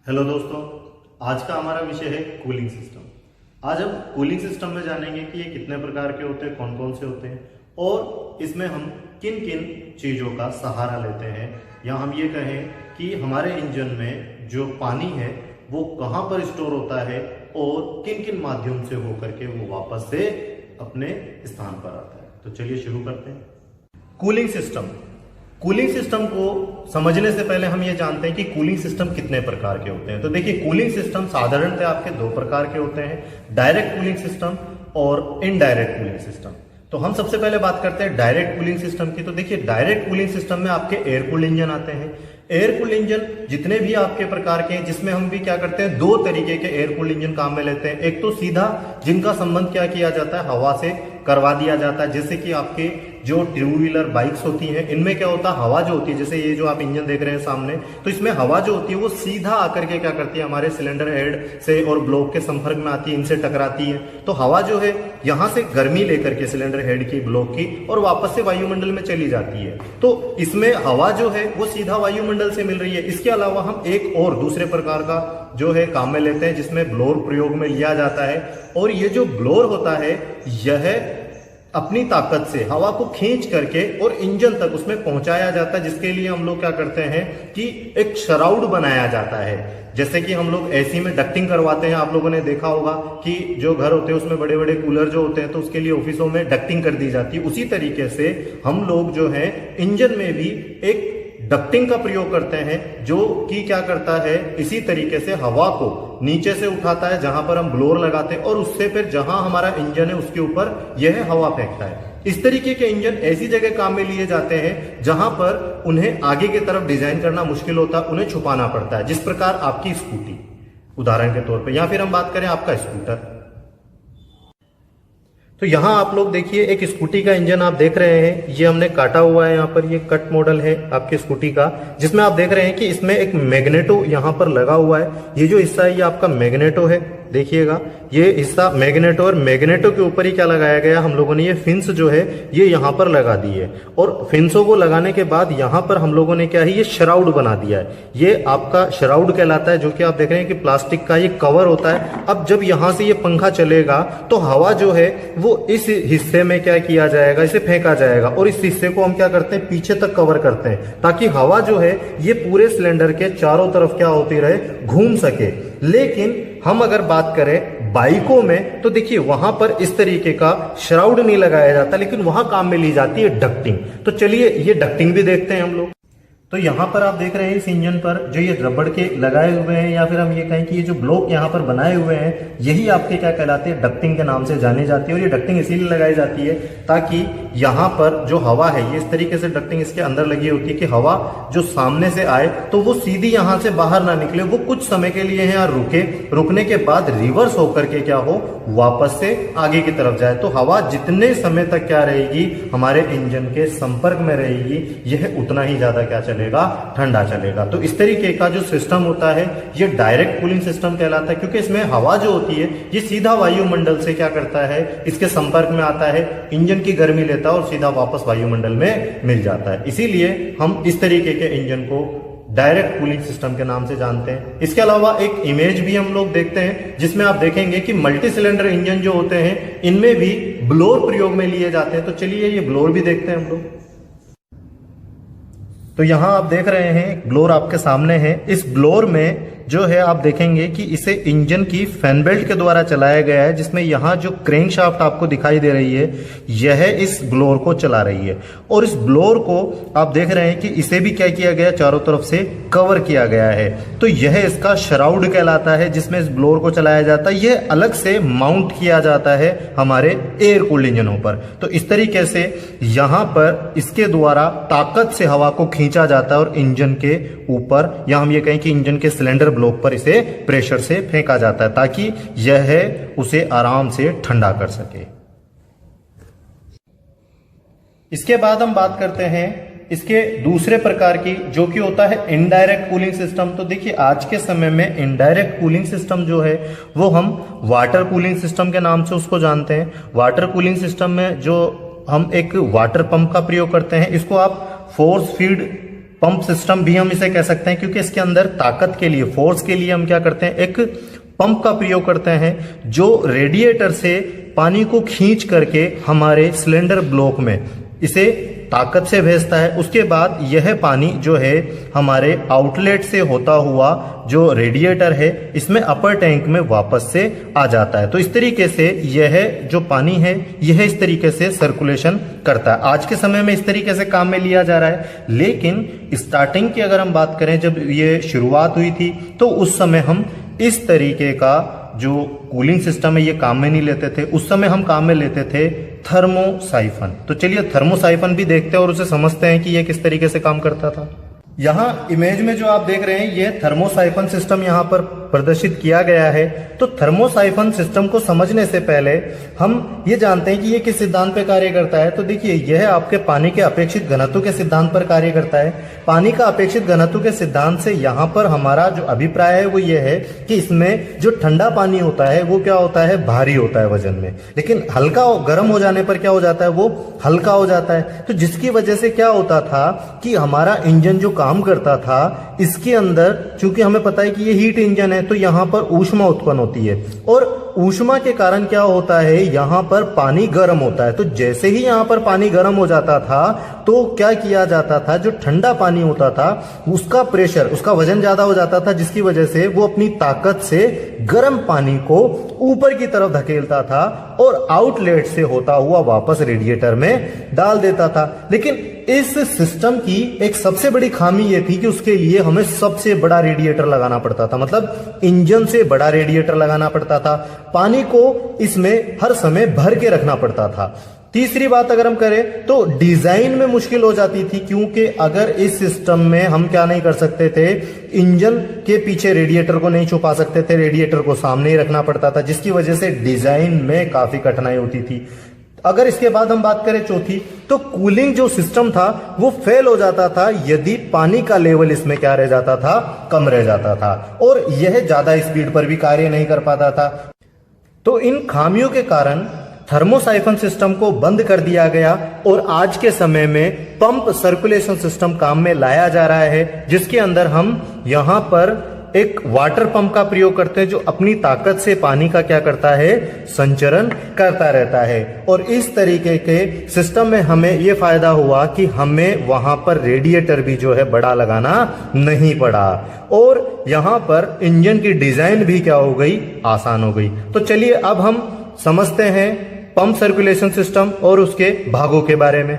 Hello दोस्तों, आज का हमारा विषय है कूलिंग सिस्टम। आज हम कूलिंग सिस्टम में जानेंगे कि ये कितने प्रकार के होते हैं, कौन कौन से होते हैं और इसमें हम किन किन चीज़ों का सहारा लेते हैं, या हम ये कहें कि हमारे इंजन में जो पानी है वो कहाँ पर स्टोर होता है और किन किन माध्यम से होकर के वो वापस से अपने स्थान पर आता है। तो चलिए शुरू करते हैं। कूलिंग सिस्टम को समझने से पहले हम ये जानते हैं कि कूलिंग सिस्टम कितने प्रकार के होते हैं। तो देखिए, कूलिंग सिस्टम साधारणतः आपके दो प्रकार के होते हैं, डायरेक्ट कूलिंग सिस्टम और इनडायरेक्ट कूलिंग सिस्टम। तो हम सबसे पहले बात करते हैं डायरेक्ट कूलिंग सिस्टम की। तो देखिए, डायरेक्ट कूलिंग सिस्टम में आपके एयर कूल्ड इंजन आते हैं। एयर कूल्ड इंजन जितने भी आपके प्रकार के हैं, जिसमें हम भी क्या करते हैं, दो तरीके के एयर कूल्ड इंजन काम में लेते हैं। एक तो सीधा, जिनका संबंध क्या किया जाता है, हवा से करवा दिया जाता है। जैसे कि आपके जो टू व्हीलर बाइक्स होती हैं, इनमें क्या होता है, हवा जो होती है, जैसे ये जो आप इंजन देख रहे हैं सामने, तो इसमें हवा जो होती है वो सीधा आकर के क्या करती है, हमारे सिलेंडर हेड से और ब्लॉक के संपर्क में आती है, इनसे टकराती है। तो हवा जो है यहां से गर्मी लेकर के सिलेंडर हेड की, ब्लॉक की, और वापस से वायुमंडल में चली जाती है। तो इसमें हवा जो है वो सीधा वायुमंडल से मिल रही है। इसके अलावा हम एक और दूसरे प्रकार का जो है काम में लेते हैं, जिसमें ब्लोअर प्रयोग में लिया जाता है। और ये जो ब्लोअर होता है, यह अपनी ताकत से हवा को खींच करके और इंजन तक उसमें पहुंचाया जाता है, जिसके लिए हम लोग क्या करते हैं कि एक शराउड बनाया जाता है। जैसे कि हम लोग एसी में डक्टिंग करवाते हैं, आप लोगों ने देखा होगा कि जो घर होते हैं उसमें बड़े बड़े कूलर जो होते हैं, तो उसके लिए ऑफिसों में डक्टिंग कर दी जाती है। उसी तरीके से हम लोग जो है इंजन में भी एक डक्टिंग का प्रयोग करते हैं, जो कि क्या करता है, इसी तरीके से हवा को नीचे से उठाता है जहां पर हम ब्लोअर लगाते हैं, और उससे फिर जहां हमारा इंजन है उसके ऊपर यह हवा फेंकता है। इस तरीके के इंजन ऐसी जगह काम में लिए जाते हैं जहां पर उन्हें आगे की तरफ डिजाइन करना मुश्किल होता है, उन्हें छुपाना पड़ता है। जिस प्रकार आपकी स्कूटी उदाहरण के तौर पर, या फिर हम बात करें आपका स्कूटर। तो यहां आप लोग देखिए, एक स्कूटी का इंजन आप देख रहे हैं, ये हमने काटा हुआ है। यहाँ पर ये कट मॉडल है आपकी स्कूटी का, जिसमें आप देख रहे हैं कि इसमें एक मैग्नेटो यहां पर लगा हुआ है। ये जो हिस्सा है ये आपका मैग्नेटो है, देखिएगा ये हिस्सा मैग्नेटो, और मैग्नेटो के ऊपर ही क्या लगाया गया, हम लोगों ने ये फिन्स जो है ये यहाँ पर लगा दी है। और फिन्सों को लगाने के बाद यहाँ पर हम लोगों ने क्या है, ये शराउड बना दिया है। ये आपका शराउड कहलाता है, जो कि आप देख रहे हैं कि प्लास्टिक का ये कवर होता है। अब जब यहाँ से ये पंखा चलेगा तो हवा जो है वो इस हिस्से में क्या किया जाएगा, इसे फेंका जाएगा, और इस हिस्से को हम क्या करते हैं, पीछे तक कवर करते हैं, ताकि हवा जो है ये पूरे सिलेंडर के चारों तरफ क्या होती रहे, घूम सके। लेकिन हम अगर बात करें बाइकों में, तो देखिए वहां पर इस तरीके का श्राउड नहीं लगाया जाता, लेकिन वहां काम में ली जाती है डक्टिंग। तो चलिए ये डक्टिंग भी देखते हैं हम लोग। तो यहाँ पर आप देख रहे हैं इस इंजन पर जो ये रबड़ के लगाए हुए हैं, या फिर हम ये कहें कि ये जो ब्लॉक यहाँ पर बनाए हुए हैं, यही आपके क्या कहलाते हैं, डक्टिंग के नाम से जानी जाती है। और ये डक्टिंग इसीलिए लगाई जाती है ताकि यहाँ पर जो हवा है, ये इस तरीके से डक्टिंग इसके अंदर लगी होती है कि हवा जो सामने से आए तो वो सीधी यहाँ से बाहर ना निकले, वो कुछ समय के लिए यहाँ रुके, रुकने के बाद रिवर्स होकर के क्या हो, वापस से आगे की तरफ जाए। तो हवा जितने समय तक क्या रहेगी, हमारे इंजन के संपर्क में रहेगी, यह उतना ही ज्यादा क्या चलेगा, ठंडा चलेगा। तो इस तरीके का जो सिस्टम होता है ये डायरेक्ट कूलिंग सिस्टम कहलाता है, क्योंकि इसमें हवा जो होती है ये सीधा वायुमंडल से क्या करता है, इसके संपर्क में आता है, इंजन की गर्मी लेता है और सीधा वापस वायुमंडल में मिल जाता है। इसीलिए हम इस तरीके के इंजन को डायरेक्ट कूलिंग सिस्टम के नाम से जानते हैं। इसके अलावा एक इमेज भी हम लोग देखते हैं, जिसमें आप देखेंगे कि मल्टी सिलेंडर इंजन जो होते हैं इनमें भी ब्लोअर प्रयोग में लिए जाते हैं। तो चलिए ये ब्लोअर भी देखते हैं हम लोग। तो यहां आप देख रहे हैं ब्लोअर आपके सामने है। इस ब्लोअर में जो है आप देखेंगे कि इसे इंजन की फैन बेल्ट के द्वारा चलाया गया है, जिसमें यहाँ जो क्रैंक शाफ्ट आपको दिखाई दे रही है यह इस ब्लोअर को चला रही है। और इस ब्लोअर को आप देख रहे हैं कि इसे भी क्या किया गया, चारों तरफ से कवर किया गया है। तो यह इसका शराउड कहलाता है, जिसमें इस ब्लोअर को चलाया जाता है। यह अलग से माउंट किया जाता है हमारे एयर कूल्ड इंजनों पर। तो इस तरीके से यहाँ पर इसके द्वारा ताकत से हवा को खींचा जाता है और इंजन के ऊपर, या हम ये कहें कि इंजन के सिलेंडर ब्लॉक पर इसे प्रेशर से फेंका जाता है, ताकि यह उसे आराम से ठंडा कर सके। इसके बाद हम बात करते हैं इसके दूसरे प्रकार की, जो कि होता है इनडायरेक्ट कूलिंग सिस्टम। तो देखिए आज के समय में इनडायरेक्ट कूलिंग सिस्टम जो है वो हम वाटर कूलिंग सिस्टम के नाम से उसको जानते हैं। वाटर कूलिंग सिस्टम में जो हम एक वाटर पंप का प्रयोग करते हैं, इसको आप फोर्स फीड पंप सिस्टम भी हम इसे कह सकते हैं, क्योंकि इसके अंदर ताकत के लिए, फोर्स के लिए हम क्या करते हैं, एक पंप का प्रयोग करते हैं जो रेडिएटर से पानी को खींच करके हमारे सिलेंडर ब्लॉक में इसे ताकत से भेजता है। उसके बाद यह पानी जो है हमारे आउटलेट से होता हुआ जो रेडिएटर है इसमें अपर टैंक में वापस से आ जाता है। तो इस तरीके से यह जो पानी है यह इस तरीके से सर्कुलेशन करता है। आज के समय में इस तरीके से काम में लिया जा रहा है, लेकिन स्टार्टिंग की अगर हम बात करें, जब ये शुरुआत हुई थी तो उस समय हम इस तरीके का जो कूलिंग सिस्टम है ये काम में नहीं लेते थे। उस समय हम काम में लेते थे थर्मोसाइफन। तो चलिए थर्मोसाइफन भी देखते हैं और उसे समझते हैं कि ये किस तरीके से काम करता था। यहाँ इमेज में जो आप देख रहे हैं ये थर्मोसाइफन सिस्टम यहाँ पर प्रदर्शित किया गया है। तो थर्मोसाइफन सिस्टम को समझने से पहले हम ये जानते हैं कि ये किस सिद्धांत पे कार्य करता है। तो देखिए यह आपके पानी के अपेक्षित घनत्व के सिद्धांत पर कार्य करता है। पानी का अपेक्षित घनत्व के सिद्धांत से यहाँ पर हमारा जो अभिप्राय है वो ये है कि इसमें जो ठंडा पानी होता है वो क्या होता है, भारी होता है वजन में, लेकिन हल्का गर्म हो जाने पर क्या हो जाता है, वो हल्का हो जाता है। तो जिसकी वजह से क्या होता था कि हमारा इंजन जो काम करता था इसके अंदर, चूंकि हमें पता है कि ये हीट इंजन है, तो यहां पर ऊष्मा उत्पन्न होती है और ऊष्मा के कारण क्या होता है, यहां पर पानी गर्म होता है। तो जैसे ही यहां पर पानी गर्म हो जाता था तो क्या किया जाता था, जो ठंडा पानी होता था उसका प्रेशर, उसका वजन ज्यादा हो जाता था, जिसकी वजह से वो अपनी ताकत से गर्म पानी को ऊपर की तरफ धकेलता था और आउटलेट से होता हुआ वापस रेडिएटर में डाल देता था। लेकिन इस सिस्टम की एक सबसे बड़ी खामी यह थी कि उसके लिए हमें सबसे बड़ा रेडिएटर लगाना पड़ता था, मतलब इंजन से बड़ा रेडिएटर लगाना पड़ता था। पानी को इसमें हर समय भर के रखना पड़ता था। तीसरी बात अगर हम करें तो डिजाइन में मुश्किल हो जाती थी, क्योंकि अगर इस सिस्टम में हम क्या नहीं कर सकते थे, इंजन के पीछे रेडिएटर को नहीं छुपा सकते थे, रेडिएटर को सामने ही रखना पड़ता था, जिसकी वजह से डिजाइन में काफी कठिनाई होती थी। अगर इसके बाद हम बात करें चौथी, तो कूलिंग जो सिस्टम था वो फेल हो जाता था यदि पानी का लेवल इसमें क्या रह जाता था, कम रह जाता था, और यह ज्यादा स्पीड पर भी कार्य नहीं कर पाता था। तो इन खामियों के कारण थर्मोसाइफन सिस्टम को बंद कर दिया गया और आज के समय में पंप सर्कुलेशन सिस्टम काम में लाया जा रहा है, जिसके अंदर हम यहां पर एक वाटर पंप का प्रयोग करते हैं जो अपनी ताकत से पानी का क्या करता है, संचरण करता रहता है। और इस तरीके के सिस्टम में हमें यह फायदा हुआ कि हमें वहां पर रेडिएटर भी जो है बड़ा लगाना नहीं पड़ा और यहां पर इंजन की डिजाइन भी क्या हो गई, आसान हो गई। तो चलिए अब हम समझते हैं पंप सर्कुलेशन सिस्टम और उसके भागों के बारे में।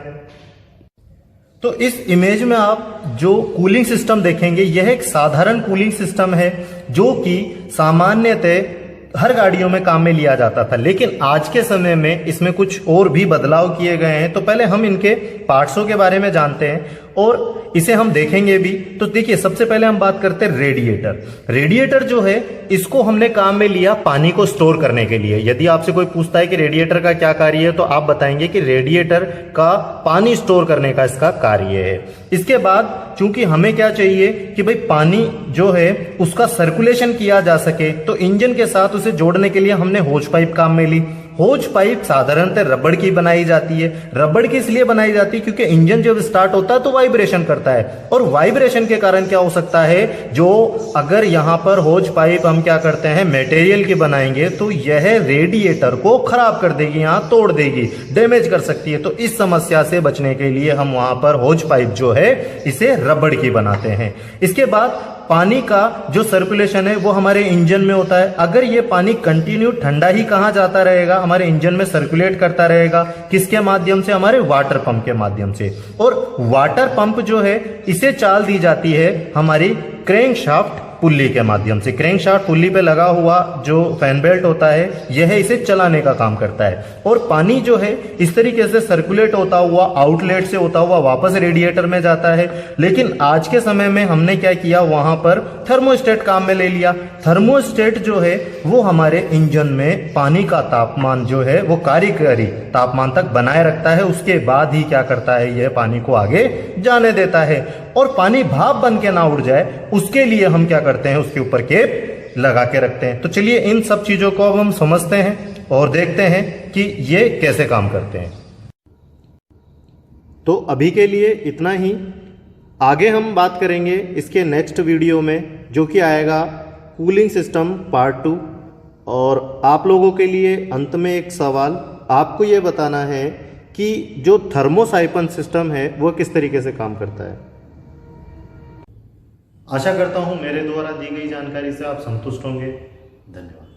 तो इस इमेज में आप जो कूलिंग सिस्टम देखेंगे यह एक साधारण कूलिंग सिस्टम है जो कि सामान्यतः हर गाड़ियों में काम में लिया जाता था, लेकिन आज के समय में इसमें कुछ और भी बदलाव किए गए हैं। तो पहले हम इनके पार्ट्सों के बारे में जानते हैं और इसे हम देखेंगे भी। तो देखिए सबसे पहले हम बात करते हैं रेडिएटर। रेडिएटर जो है इसको हमने काम में लिया पानी को स्टोर करने के लिए। यदि आपसे कोई पूछता है कि रेडिएटर का क्या कार्य है तो आप बताएंगे कि रेडिएटर का पानी स्टोर करने का इसका कार्य है। इसके बाद चूंकि हमें क्या चाहिए कि भाई पानी जो है उसका सर्कुलेशन किया जा सके, तो इंजन के साथ उसे जोड़ने के लिए हमने होज पाइप काम में ली। होज पाइप साधारणतः रबड़ की बनाई जाती है। रबड़ की इसलिए बनाई जाती है क्योंकि इंजन जब स्टार्ट होता है तो वाइब्रेशन करता है और वाइब्रेशन के कारण क्या हो सकता है, जो अगर यहां पर होज पाइप हम क्या करते हैं मटेरियल की बनाएंगे तो यह रेडिएटर को खराब कर देगी, यहां तोड़ देगी, डैमेज कर सकती है। तो इस समस्या से बचने के लिए हम वहां पर होज पाइप जो है इसे रबड़ की बनाते हैं। इसके बाद पानी का जो सर्कुलेशन है वो हमारे इंजन में होता है। अगर ये पानी कंटिन्यू ठंडा ही कहाँ जाता रहेगा, हमारे इंजन में सर्कुलेट करता रहेगा। किसके माध्यम से, हमारे वाटर पंप के माध्यम से। और वाटर पंप जो है इसे चाल दी जाती है हमारी क्रैंकशाफ्ट पुल्ली के माध्यम से। क्रैंकशाफ्ट पुल्ली पे लगा हुआ जो फैन बेल्ट होता है यह इसे चलाने का काम करता है और पानी जो है इस तरीके से सर्कुलेट होता हुआ आउटलेट से होता हुआ वापस रेडिएटर में जाता है। लेकिन आज के समय में हमने क्या किया, वहां पर थर्मोस्टेट काम में ले लिया। थर्मोस्टेट जो है वो हमारे इंजन में पानी का तापमान जो है वो कार्यकारी तापमान तक बनाए रखता है। उसके बाद ही क्या करता है, यह पानी को आगे जाने देता है और पानी भाप बन के ना उड़ जाए उसके लिए हम क्या करते हैं, उसके ऊपर केप लगा के रखते हैं। तो चलिए इन सब चीजों को अब हम समझते हैं और देखते हैं कि ये कैसे काम करते हैं। तो अभी के लिए इतना ही। आगे हम बात करेंगे इसके नेक्स्ट वीडियो में, जो कि आएगा कूलिंग सिस्टम पार्ट 2। और आप लोगों के लिए अंत में एक सवाल, आपको ये बताना है कि जो थर्मोसाइफन सिस्टम है वो किस तरीके से काम करता है। आशा करता हूँ मेरे द्वारा दी गई जानकारी से आप संतुष्ट होंगे। धन्यवाद।